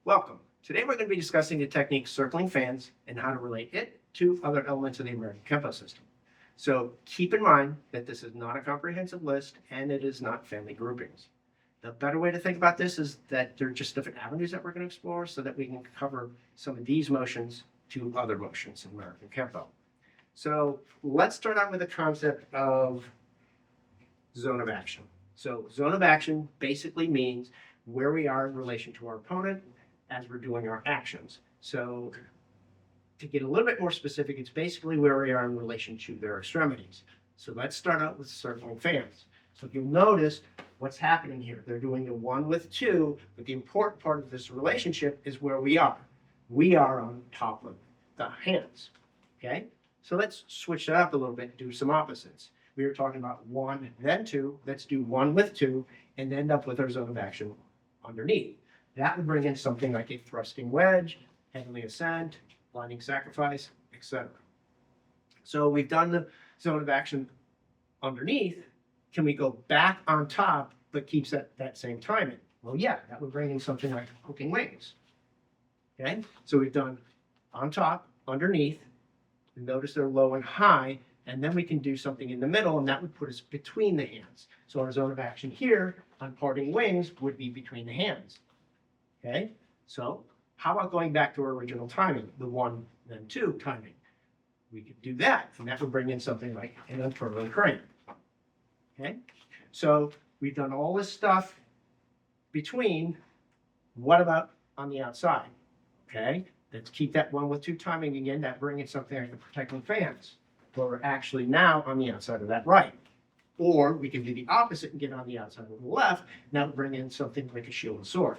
Welcome. Today we're going to be discussing the technique circling fans and how to relate it to other elements of the American Kenpo system. So keep in mind that this is not a comprehensive list and it is not family groupings. The better way to think about this is that they're just different avenues that we're going to explore so that we can cover some of these motions to other motions in American Kenpo. So let's start out with the concept of zone of action. So zone of action basically means where we are in relation to our opponent as we're doing our actions. So to get a little bit more specific, it's basically where we are in relation to their extremities. So let's start out with circling fans. So if you'll notice what's happening here, they're doing the 1 with 2, but the important part of this relationship is where we are. We are on top of the hands, okay? So let's switch that up a little bit and do some opposites. We were talking about 1, then 2. Let's do 1 with 2 and end up with our zone of action underneath. That would bring in something like a thrusting wedge, heavenly ascent, blinding sacrifice, etc. So we've done the zone of action underneath. Can we go back on top but keeps that same timing? Well, yeah, that would bring in something like hooking wings. Okay, so we've done on top, underneath. Notice they're low and high, and then we can do something in the middle, and that would put us between the hands. So our zone of action here on parting wings would be between the hands. Okay, so how about going back to our original timing, the 1, then 2 timing? We could do that, and that would bring in something like an unfurling crane. Okay, so we've done all this stuff between. What about on the outside? Okay, let's keep that 1 with 2 timing again. That brings in something like the protecting fans, where we're actually now on the outside of that right. Or we can do the opposite and get on the outside of the left. Now bring in something like a shield and sword.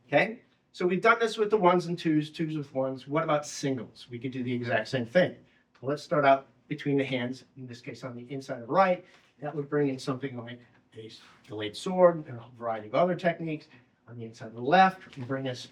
Okay, so we've done this with the 1s and 2s, 2s with 1s. What about singles? We could do the exact same thing. Let's start out between the hands, in this case on the inside of the right. That would bring in something like a delayed sword and a variety of other techniques. On the inside of the left, and bring us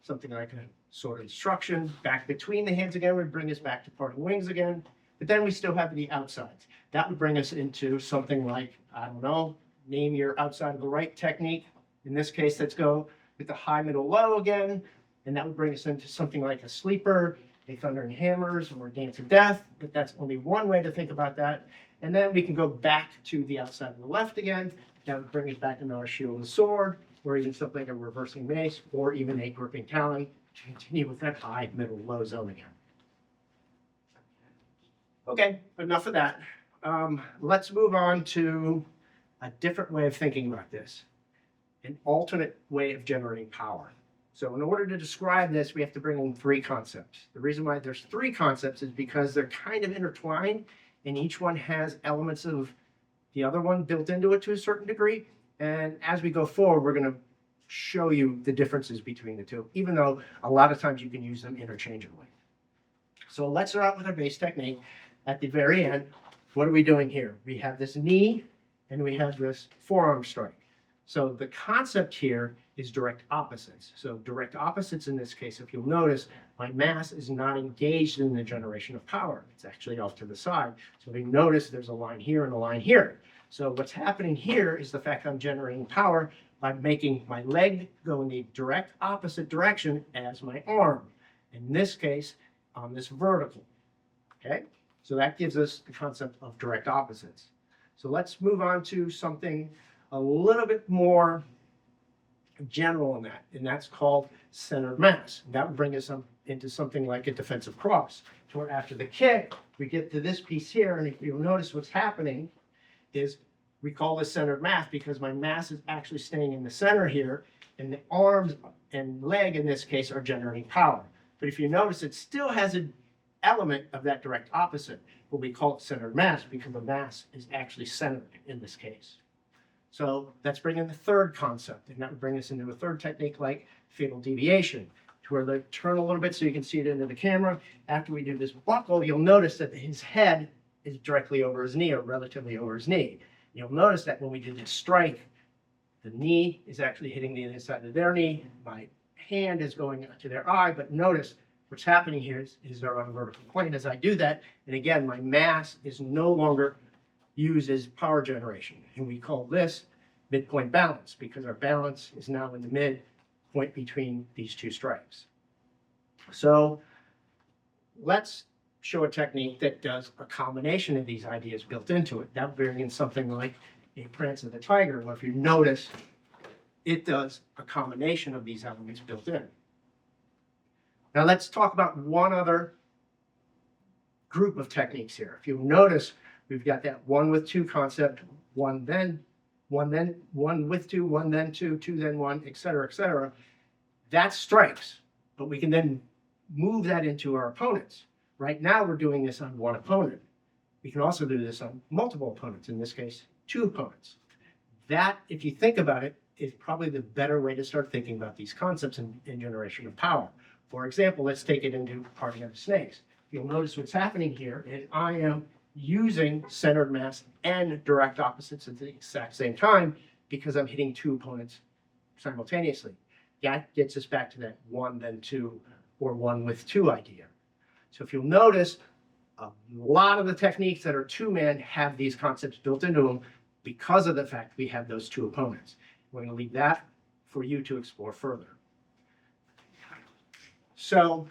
something like a sword instruction. Back between the hands again would bring us back to parting wings again. But then we still have the outsides. That would bring us into something like, I don't know, name your outside of the right technique. In this case, let's go with the high, middle, low again. And that would bring us into something like a sleeper, a thunder and hammers, or dance of death. But that's only one way to think about that. And then we can go back to the outside of the left again. That would bring us back into our shield and sword, or even something like a reversing mace, or even a gripping talon to continue with that high, middle, low zone again. Okay, enough of that. Let's move on to a different way of thinking about this, an alternate way of generating power. So in order to describe this, we have to bring in 3 concepts. The reason why there's 3 concepts is because they're kind of intertwined, and each one has elements of the other one built into it to a certain degree. And as we go forward, we're going to show you the differences between the two, even though a lot of times you can use them interchangeably. So let's start out with our base technique. At the very end, what are we doing here? We have this knee and we have this forearm strike. So the concept here is direct opposites. So direct opposites in this case, if you'll notice, my mass is not engaged in the generation of power. It's actually off to the side. So we notice there's a line here and a line here. So what's happening here is the fact I'm generating power by making my leg go in the direct opposite direction as my arm. In this case, on this vertical. Okay, so that gives us the concept of direct opposites. So let's move on to something a little bit more general in that, and that's called centered mass. That would bring us into something like a defensive cross, to where after the kick, we get to this piece here, and if you'll notice what's happening is we call this centered mass because my mass is actually staying in the center here, and the arms and leg in this case are generating power. But if you notice, it still has an element of that direct opposite, but we call it centered mass because the mass is actually centered in this case. So let's bring in the third concept, and that would bring us into a third technique like fatal deviation, to where they turn a little bit so you can see it into the camera. After we do this buckle, you'll notice that his head is directly over his knee, or relatively over his knee. You'll notice that when we do this strike, the knee is actually hitting the inside of their knee. My hand is going to their eye, but notice what's happening here is they're on a vertical plane as I do that. And again, my mass is no longer used as power generation. And we call this midpoint balance, because our balance is now in the midpoint between these two stripes. So let's show a technique that does a combination of these ideas built into it. That being in something like a Prance of the Tiger, well, if you notice, it does a combination of these elements built in. Now let's talk about one other group of techniques here. If you notice, we've got that 1 with 2 concept, 1 then, 1 with 2, 1 then 2, 2 then 1, et cetera, et cetera. That's stripes, but we can then move that into our opponents. Right now we're doing this on one opponent. We can also do this on multiple opponents, in this case, 2 opponents. That, if you think about it, is probably the better way to start thinking about these concepts in generation of power. For example, let's take it into parting of the snakes. You'll notice what's happening here is I am using centered mass and direct opposites at the exact same time because I'm hitting 2 opponents simultaneously. That gets us back to that 1 then 2 or 1 with 2 idea. So if you'll notice, a lot of the techniques that are 2-man have these concepts built into them because of the fact we have those 2 opponents. We're going to leave that for you to explore further. So,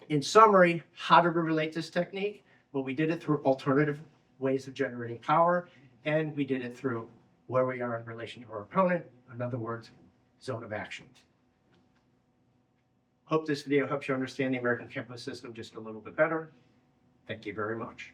in summary, how did we relate this technique? Well, we did it through alternative ways of generating power, and we did it through where we are in relation to our opponent, in other words, zone of action. Hope this video helps you understand the American Kenpo system just a little bit better. Thank you very much.